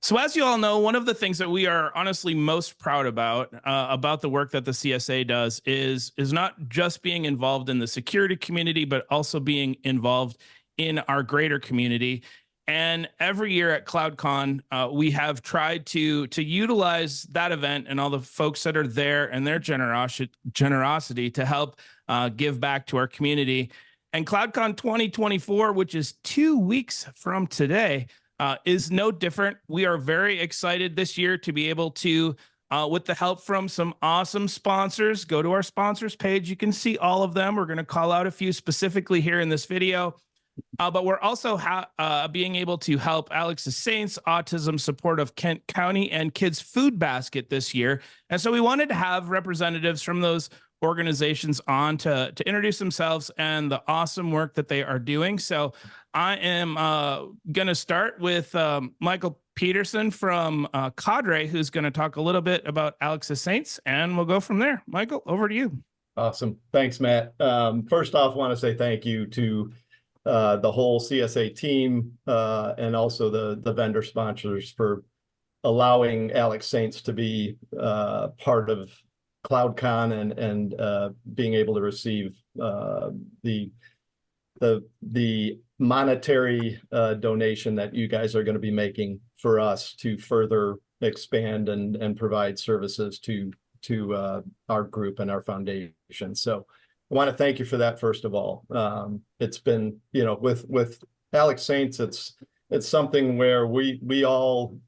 So, as you all know, one of the things that we are honestly most proud about the work that the CSA does is not just being involved in the security community, but also being involved in our greater community. And every year at CloudCon, we have tried to utilize that event and all the folks that are there and their generosity to help give back to our community. And CloudCon 2024, which is 2 weeks from today, is no different. We are very excited this year to be able to, with the help from some awesome sponsors, go to our sponsors page. You can see all of them. We're going to call out a few specifically here in this video. But we're also being able to help Alex Saints Autism Support of Kent County and Kids Food Basket this year. And so we wanted to have representatives from those organizations on to introduce themselves and the awesome work that they are doing. So I am going to start with Michael Peterson from Cadre, who's going to talk a little bit about Alex Saints, and we'll go from there. Michael, over to you. Awesome. Thanks, Matt. First off, I want to say thank you to the whole CSA team and also the vendor sponsors for allowing Alex Saints to be part of CloudCon and being able to receive the monetary donation that you guys are going to be making for us to further expand and provide services to our group and our foundation. So I want to thank you for that, first of all. It's been, with Alex Saints, it's something where we all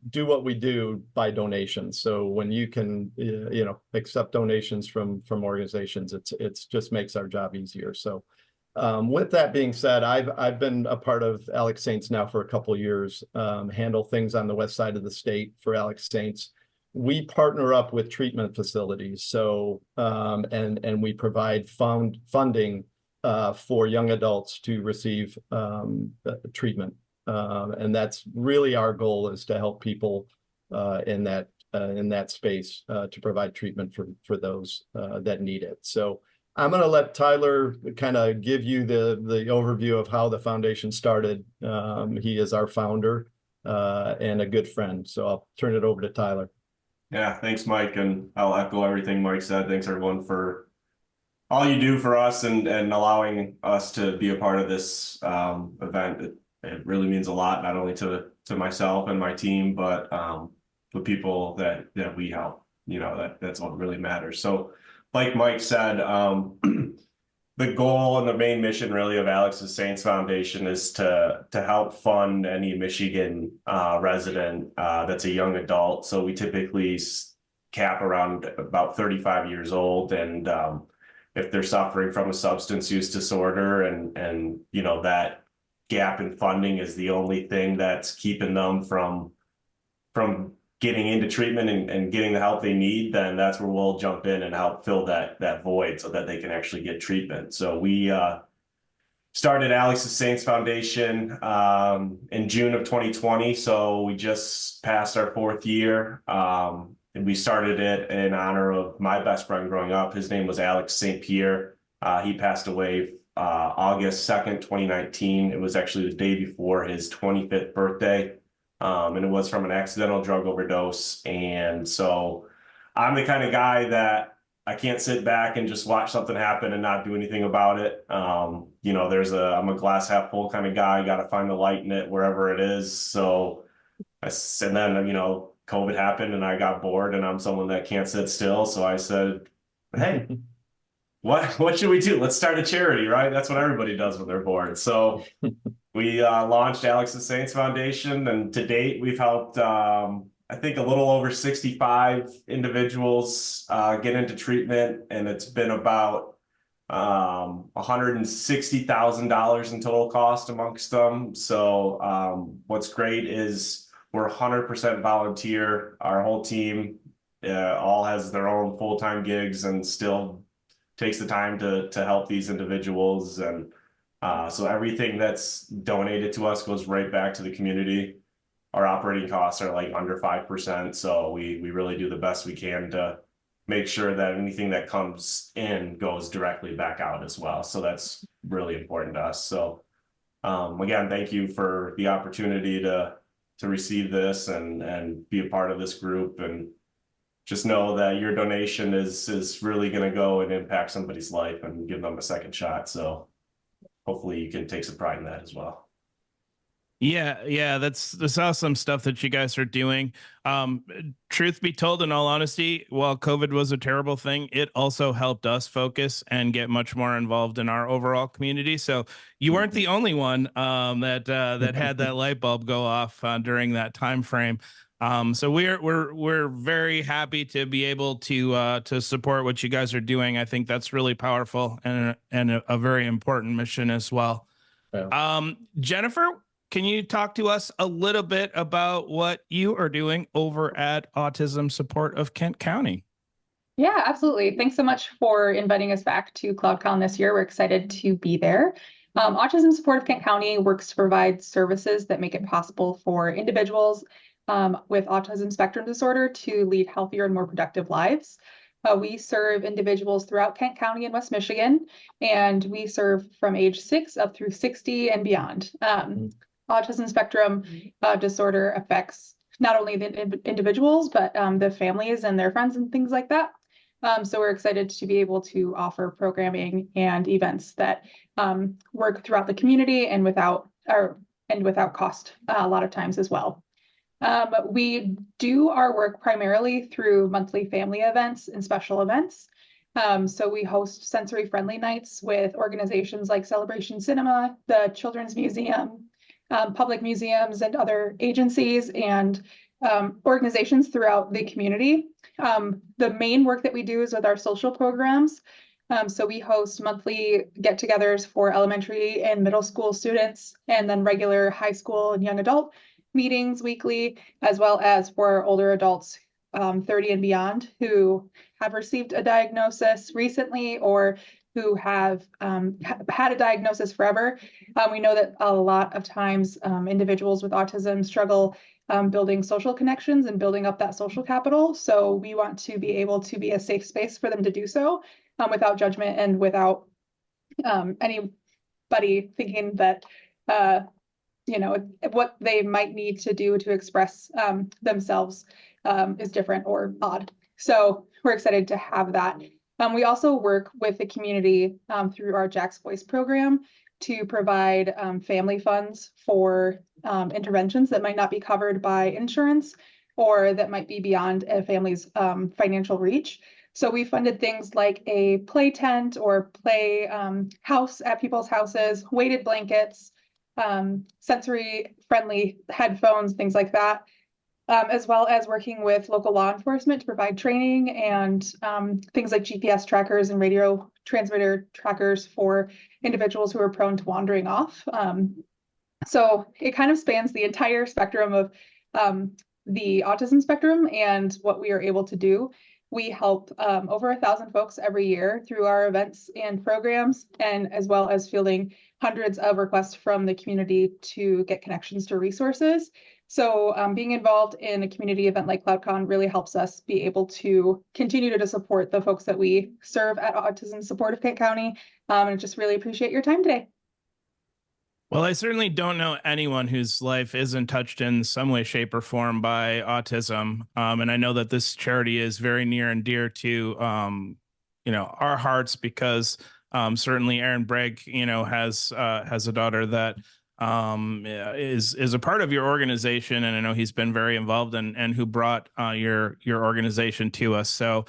do what we do by donations. So when you can, accept donations from organizations, it's just makes our job easier. So with that being said, I've been a part of Alex Saints now for a couple of years, handle things on the west side of the state for Alex Saints. We partner up with treatment facilities, so and we provide funding for young adults to receive treatment, and that's really our goal, is to help people in that space to provide treatment for those that need it. So I'm going to let Tyler kind of give you the overview of how the foundation started. He is our founder and a good friend, so I'll turn it over to Tyler. Yeah, thanks, Mike, and I'll echo everything Mike said. Thanks, everyone, for all you do for us and allowing us to be a part of this event. It really means a lot, not only to myself and my team, but the people that we help. That's what really matters. So, like Mike said, the goal and the main mission really of Alex Saints Foundation is to help fund any Michigan resident that's a young adult. So we typically cap around about 35 years old, and if they're suffering from a substance use disorder, and that gap in funding is the only thing that's keeping them from getting into treatment and getting the help they need, then that's where we'll jump in and help fill that void so that they can actually get treatment. So we started Alex Saints Foundation in June of 2020. So we just passed our 4th year. And we started it in honor of my best friend growing up. His name was Alex St. Pierre. He passed away August 2nd, 2019. It was actually the day before his 25th birthday. And it was from an accidental drug overdose. And so I'm the kind of guy that I can't sit back and just watch something happen and not do anything about it. I'm a glass half full kind of guy. Got to find the light in it wherever it is. So, and then, COVID happened and I got bored, and I'm someone that can't sit still. So I said, hey, what should we do? Let's start a charity, right? That's what everybody does when they're bored. So we launched Alex Saints Foundation, and to date, we've helped, I think, a little over 65 individuals get into treatment, and it's been about $160,000 in total cost amongst them. So what's great is we're 100% volunteer. Our whole team all has their own full-time gigs and still takes the time to help these individuals. And so everything that's donated to us goes right back to the community. Our operating costs are like under 5%. So we really do the best we can to make sure that anything that comes in goes directly back out as well. So that's really important to us. So again, thank you for the opportunity to receive this and be a part of this group, and just know that your donation is really going to go and impact somebody's life and give them a second shot. So hopefully you can take some pride in that as well. Yeah, that's awesome stuff that you guys are doing. Truth be told, in all honesty, while COVID was a terrible thing, it also helped us focus and get much more involved in our overall community. So you weren't the only one that had that light bulb go off during that time frame. So we're very happy to be able to support what you guys are doing. I think that's really powerful and a very important mission as well. Yeah. Jennifer, can you talk to us a little bit about what you are doing over at Autism Support of Kent County? Yeah, absolutely. Thanks so much for inviting us back to CloudCon this year. We're excited to be there. Autism Support of Kent County works to provide services that make it possible for individuals with autism spectrum disorder to lead healthier and more productive lives. We serve individuals throughout Kent County and West Michigan, and we serve from age 6 up through 60 and beyond. Autism spectrum disorder affects not only the individuals, but the families and their friends and things like that. So we're excited to be able to offer programming and events that work throughout the community and without cost a lot of times as well. We do our work primarily through monthly family events and special events. So we host sensory-friendly nights with organizations like Celebration Cinema, the Children's Museum, public museums, and other agencies and organizations throughout the community. The main work that we do is with our social programs. So we host monthly get-togethers for elementary and middle school students, and then regular high school and young adult meetings weekly, as well as for older adults 30 and beyond who have received a diagnosis recently or who have had a diagnosis forever. We know that a lot of times individuals with autism struggle building social connections and building up that social capital. So we want to be able to be a safe space for them to do so without judgment and without anybody thinking that what they might need to do to express themselves is different or odd. So we're excited to have that. We also work with the community through our Jack's Voice program to provide family funds for interventions that might not be covered by insurance or that might be beyond a family's financial reach. So we funded things like a play tent or play house at people's houses, weighted blankets, sensory-friendly headphones, things like that. As well as working with local law enforcement to provide training and things like GPS trackers and radio transmitter trackers for individuals who are prone to wandering off. So it kind of spans the entire spectrum of the autism spectrum and what we are able to do. We help over 1,000 folks every year through our events and programs, and as well as fielding hundreds of requests from the community to get connections to resources. So being involved in a community event like CloudCon really helps us be able to continue to support the folks that we serve at Autism Support of Kent County. And I just really appreciate your time today. Well, I certainly don't know anyone whose life isn't touched in some way, shape, or form by autism. And I know that this charity is very near and dear to, our hearts because certainly Aaron Bragg, has a daughter that is a part of your organization, and I know he's been very involved and who brought your organization to us. So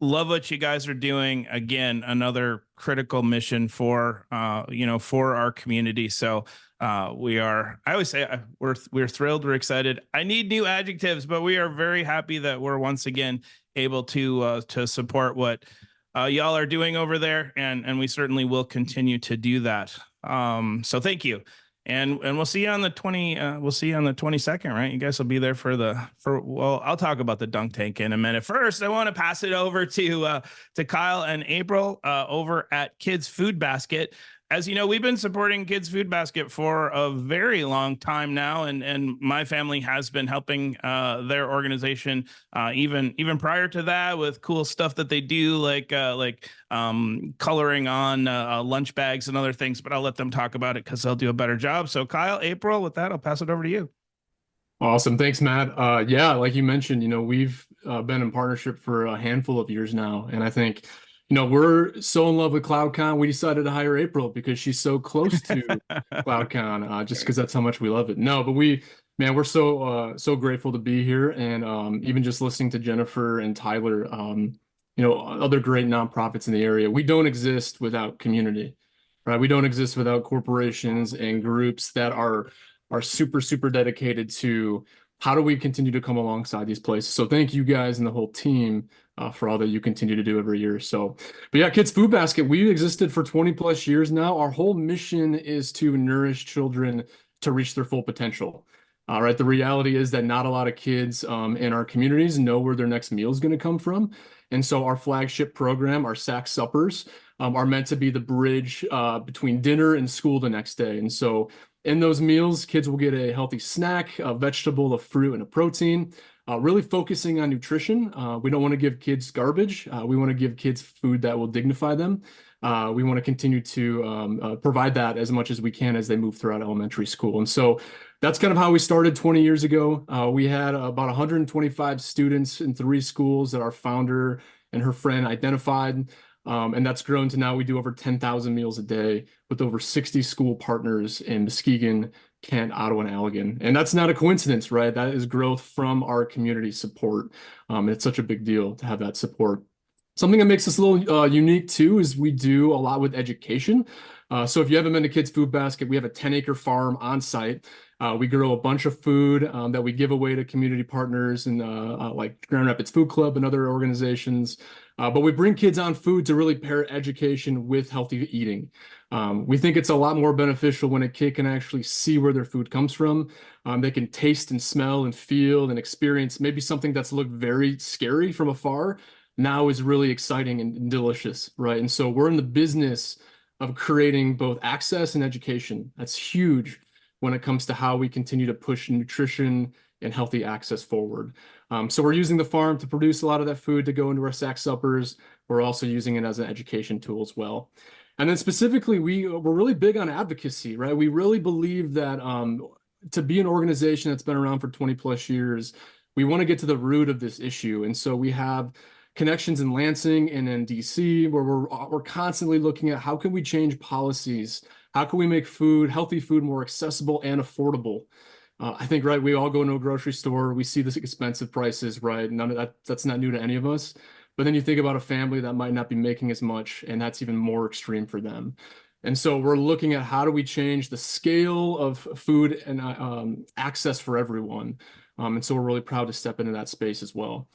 love what you guys are doing. Again, another critical mission for for our community. So I always say we're thrilled, we're excited. I need new adjectives, but we are very happy that we're once again able to support what y'all are doing over there, and we certainly will continue to do that. So thank you. And we'll see you on the 22nd, right? You guys will be there well, I'll talk about the dunk tank in a minute. First, I want to pass it over to Kyle and April over at Kids Food Basket. As you know, we've been supporting Kids Food Basket for a very long time now, and my family has been helping their organization even prior to that with cool stuff that they do, like coloring on lunch bags and other things. But I'll let them talk about it because they'll do a better job. So, Kyle, April, with that, I'll pass it over to you. Awesome. Thanks, Matt. Yeah, like you mentioned, we've been in partnership for a handful of years now. And I think, we're so in love with CloudCon, we decided to hire April because she's so close to CloudCon, just because that's how much we love it. No, but man, we're so grateful to be here. And even just listening to Jennifer and Tyler, other great nonprofits in the area, we don't exist without community, right? We don't exist without corporations and groups that are super, super dedicated to how do we continue to come alongside these places. So thank you guys and the whole team for all that you continue to do every year. So, but yeah, Kids Food Basket, we've existed for 20 plus years now. Our whole mission is to nourish children to reach their full potential. All right. The reality is that not a lot of kids in our communities know where their next meal is going to come from. And so our flagship program, our SAC suppers, are meant to be the bridge between dinner and school the next day. And so in those meals, kids will get a healthy snack, a vegetable, a fruit, and a protein, really focusing on nutrition. We don't want to give kids garbage. We want to give kids food that will dignify them. We want to continue to provide that as much as we can as they move throughout elementary school. And so that's kind of how we started 20 years ago. We had about 125 students in 3 schools that our founder and her friend identified. And that's grown to now we do over 10,000 meals a day with over 60 school partners in Muskegon, Kent, Ottawa, and Allegan. And that's not a coincidence, right? That is growth from our community support. It's such a big deal to have that support. Something that makes us a little unique too is we do a lot with education. So if you haven't been to Kids Food Basket, we have a 10-acre farm on site. We grow a bunch of food that we give away to community partners and like Grand Rapids Food Club and other organizations. But we bring kids on food to really pair education with healthy eating. We think it's a lot more beneficial when a kid can actually see where their food comes from. They can taste and smell and feel and experience maybe something that's looked very scary from afar now is really exciting and delicious, right? And so we're in the business of creating both access and education. That's huge when it comes to how we continue to push nutrition and healthy access forward. So we're using the farm to produce a lot of that food to go into our SAC suppers. We're also using it as an education tool as well. And then specifically, we're really big on advocacy, right? We really believe that to be an organization that's been around for 20 plus years, we want to get to the root of this issue. And so we have connections in Lansing and in DC, where we're constantly looking at how can we change policies? How can we make healthy food more accessible and affordable? I think, right, we all go into a grocery store, we see this expensive prices, right? None of that's not new to any of us. But then you think about a family that might not be making as much, and that's even more extreme for them. And so we're looking at how do we change the scale of food and access for everyone. And so we're really proud to step into that space as well.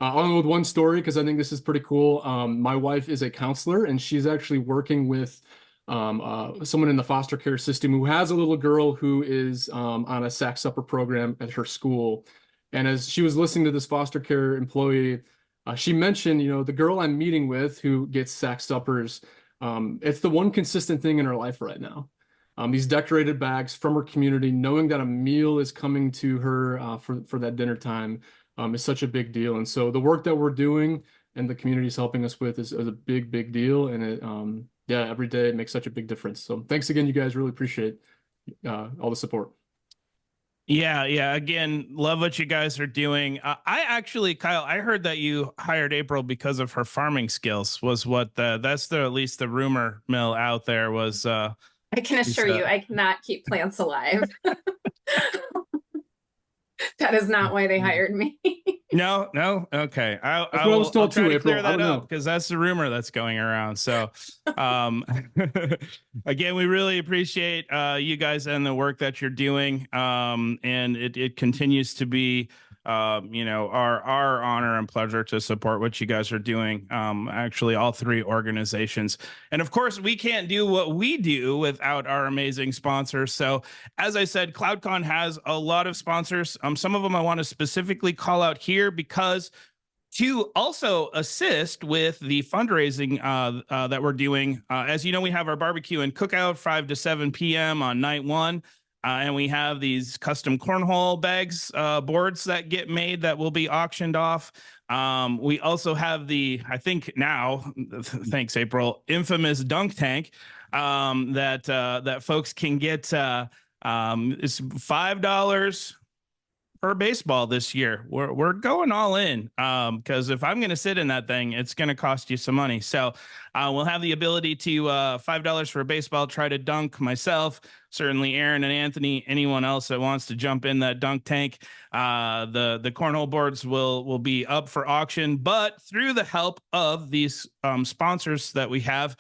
I'll end with one story because I think this is pretty cool. My wife is a counselor, and she's actually working with someone in the foster care system who has a little girl who is on a SAC supper program at her school. And as she was listening to this foster care employee, she mentioned, the girl I'm meeting with who gets SAC suppers, it's the one consistent thing in her life right now. These decorated bags from her community, knowing that a meal is coming to her for that dinner time is such a big deal. And so the work that we're doing and the community is helping us with is a big, big deal. And it, yeah, every day it makes such a big difference. So thanks again, you guys. Really appreciate all the support. Yeah. Again, love what you guys are doing. I actually, Kyle, I heard that you hired April because of her farming skills. Was what that's at least the rumor mill out there was. I can assure you, I cannot keep plants alive. That is not why they hired me. No. Okay. I was told I'll try too, to April. clear that up because that's the rumor that's going around. So, again, we really appreciate you guys and the work that you're doing. And it continues to be, our honor and pleasure to support what you guys are doing. Actually, all 3 organizations. And of course, we can't do what we do without our amazing sponsors. So as I said, CloudCon has a lot of sponsors. Some of them I want to specifically call out here because to also assist with the fundraising that we're doing, as you know, we have our barbecue and cookout 5 to 7 p.m. on night 1. And we have these custom cornhole bags, boards that get made that will be auctioned off. We also have I think now, thanks April, infamous dunk tank that folks can get. It's $5 for baseball this year. We're going all in, because if I'm going to sit in that thing, it's going to cost you some money. So we'll have the ability to $5 for a baseball, try to dunk myself, certainly Aaron and Anthony, anyone else that wants to jump in that dunk tank. The cornhole boards will be up for auction, but through the help of these sponsors that we have,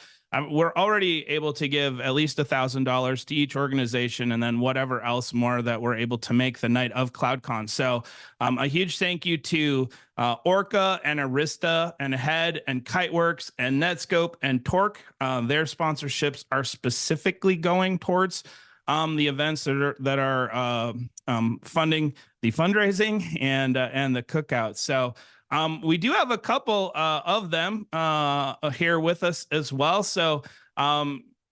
we're already able to give at least $1,000 to each organization, and then whatever else more that we're able to make the night of CloudCon. So a huge thank you to Orca and Arista and Head and Kiteworks and Netscope and Torque. Their sponsorships are specifically going towards the events that are funding the fundraising and the cookout. So we do have a couple of them here with us as well. So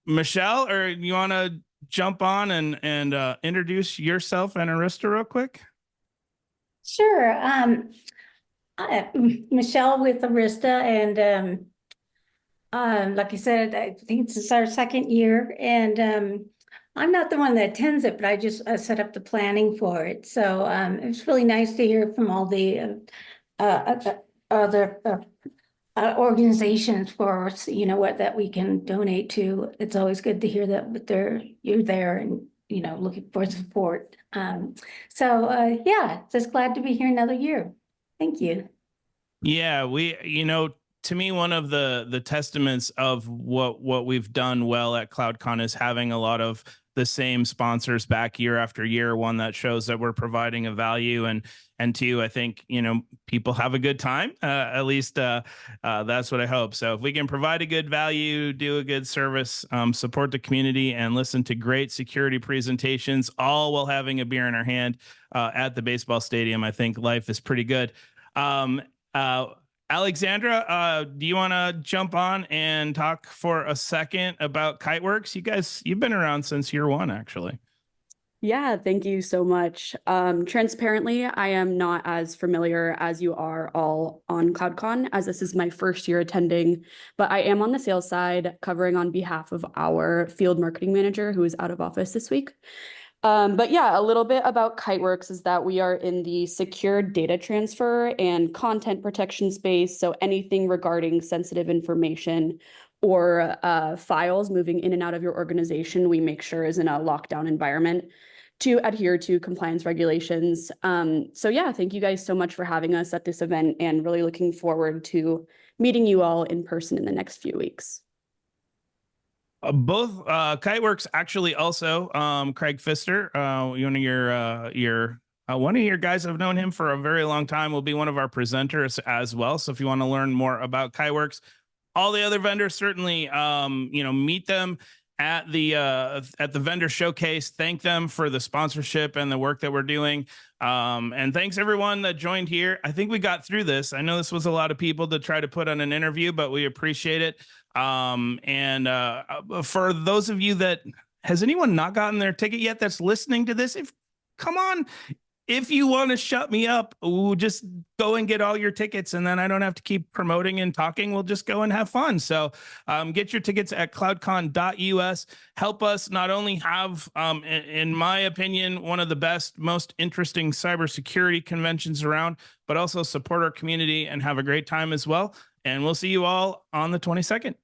Michelle, or you want to jump on and introduce yourself and Arista real quick? Sure. Michelle with Arista, and like I said, I think this is our second year, and I'm not the one that attends it, but I just set up the planning for it. So it's really nice to hear from all the other organizations for, you know, what that we can donate to. It's always good to hear that you're there and, you know, looking for support. Yeah, just glad to be here another year. Thank you. Yeah, to me, one of the testaments of what we've done well at CloudCon is having a lot of the same sponsors back year after year. One, that shows that we're providing a value, and two, I think, you know, people have a good time. At least that's what I hope. So if we can provide a good value, do a good service, support the community, and listen to great security presentations, all while having a beer in our hand at the baseball stadium, I think life is pretty good. Alexandra, do you want to jump on and talk for a second about Kiteworks? You guys, you've been around since year one, actually. Yeah, thank you so much. Transparently, I am not as familiar as you are all on CloudCon, as this is my first year attending, but I am on the sales side, covering on behalf of our field marketing manager, who is out of office this week. But yeah, a little bit about Kiteworks is that we are in the secure data transfer and content protection space. So anything regarding sensitive information or files moving in and out of your organization, we make sure is in a lockdown environment to adhere to compliance regulations. So yeah, thank you guys so much for having us at this event, and really looking forward to meeting you all in person in the next few weeks. Both Kiteworks actually also Craig Pfister, one of your guys, I've known him for a very long time, will be one of our presenters as well. So if you want to learn more about Kiteworks, all the other vendors, certainly meet them at the vendor showcase. Thank them for the sponsorship and the work that we're doing. And thanks everyone that joined here. I think we got through this. I know this was a lot of people to try to put on an interview, but we appreciate it. For those of you that, has anyone not gotten their ticket yet that's listening to this? Come on. If you want to shut me up, just go and get all your tickets, and then I don't have to keep promoting and talking. We'll just go and have fun. So get your tickets at cloudcon.us. Help us not only have, in my opinion, one of the best, most interesting cybersecurity conventions around, but also support our community and have a great time as well. And we'll see you all on the 22nd.